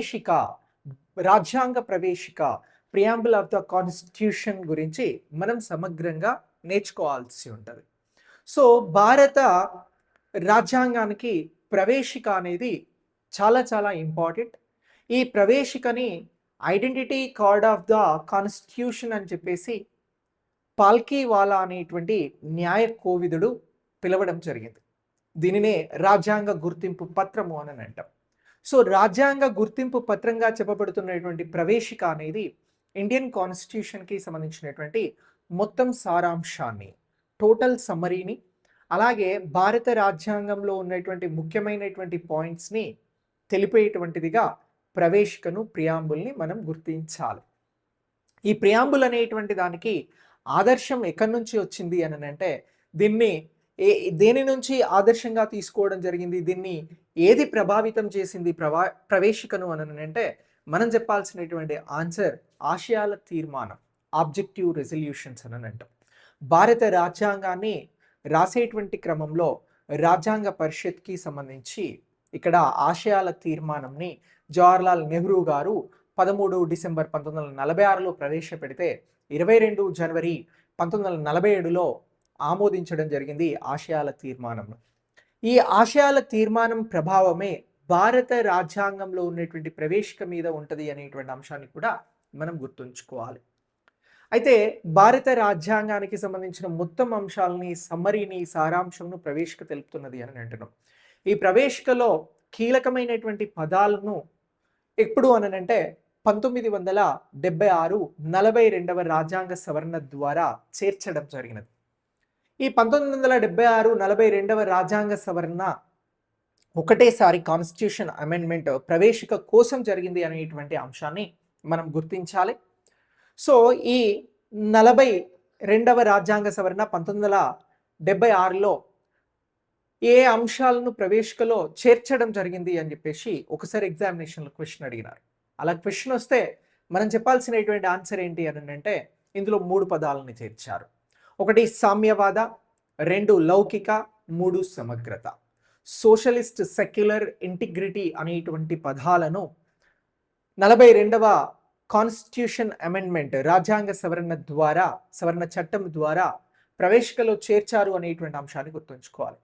ప్రవేశిక, రాజ్యాంగ ప్రవేశిక, preamble of the constitution గురించి మనం సమగ్రంగా నేర్చుకోవాల్సి ఉంటుంది. సో భారత రాజ్యాంగానికి ప్రవేశిక అనేది చాలా చాలా ఇంపార్టెంట్. ఈ ప్రవేశికని identity card of the constitution అని చెప్పేసి పాల్కీవాలా అనేటువంటి న్యాయ కోవిదుడు పిలవడం జరిగింది. దీనినే రాజ్యాంగ గుర్తింపు పత్రము అని అంటాం. సో రాజ్యాంగ గుర్తింపు పత్రంగా చెప్పబడుతున్నటువంటి ప్రవేశిక అనేది ఇండియన్ కాన్స్టిట్యూషన్కి సంబంధించినటువంటి మొత్తం సారాంశాన్ని, టోటల్ సమ్మరీని, అలాగే భారత రాజ్యాంగంలో ఉన్నటువంటి ముఖ్యమైనటువంటి పాయింట్స్ని తెలిపేటువంటిదిగా ప్రవేశికను, ప్రియాంబుల్ని మనం గుర్తించాలి. ఈ ప్రియాంబుల్ అనేటువంటి దానికి ఆదర్శం ఎక్కడి నుంచి వచ్చింది అని అంటే దీన్ని దేని నుంచి ఆదర్శంగా తీసుకోవడం జరిగింది, దీన్ని ఏది ప్రభావితం చేసింది ప్రవేశికను అని అంటే మనం చెప్పాల్సినటువంటి ఆన్సర్ ఆశయాల తీర్మానం, ఆబ్జెక్టివ్ రెజల్యూషన్స్ అని అంటాం. భారత రాజ్యాంగాన్ని రాసేటువంటి క్రమంలో రాజ్యాంగ పరిషత్కి సంబంధించి ఇక్కడ ఆశయాల తీర్మానంని జవహర్లాల్ నెహ్రూ గారు 13 డిసెంబర్ 1946లో ప్రవేశపెడితే 22 జనవరి 1947లో ఆమోదించడం జరిగింది ఆశయాల తీర్మానం. ఈ ఆశయాల తీర్మానం ప్రభావమే భారత రాజ్యాంగంలో ఉన్నటువంటి ప్రవేశిక మీద ఉంటుంది అనేటువంటి అంశాన్ని కూడా మనం గుర్తుంచుకోవాలి. అయితే భారత రాజ్యాంగానికి సంబంధించిన మొత్తం అంశాలని, సమ్మరీని, సారాంశంను ప్రవేశిక తెలుపుతున్నది అని అంటున్నాం. ఈ ప్రవేశికలో కీలకమైనటువంటి పదాలను ఎప్పుడు అనంటే 1976 42వ రాజ్యాంగ సవరణ ద్వారా చేర్చడం జరిగినది. ఈ 1976 42వ రాజ్యాంగ సవరణ ఒకటేసారి కాన్స్టిట్యూషన్ అమెండ్మెంట్ ప్రవేశిక కోసం జరిగింది అనేటువంటి అంశాన్ని మనం గుర్తించాలి. సో ఈ 42వ రాజ్యాంగ సవరణ 1976లో ఏ అంశాలను ప్రవేశికలో చేర్చడం జరిగింది అని చెప్పేసి ఒకసారి ఎగ్జామినేషన్లో క్వశ్చన్ అడిగినారు. అలా క్వశ్చన్ వస్తే మనం చెప్పాల్సినటువంటి ఆన్సర్ ఏంటి అని అంటే ఇందులో 3 పదాలని చేర్చారు. 1 సామ్యవాద, 2 లౌకిక, 3 సమగ్రత. సోషలిస్ట్, సెక్యులర్, ఇంటిగ్రిటీ అనేటువంటి పదాలను 42వ కాన్స్టిట్యూషన్ అమెండ్మెంట్ రాజ్యాంగ సవరణ చట్టం ద్వారా ప్రవేశికలో చేర్చారు అనేటువంటి అంశాన్ని గుర్తుంచుకోవాలి.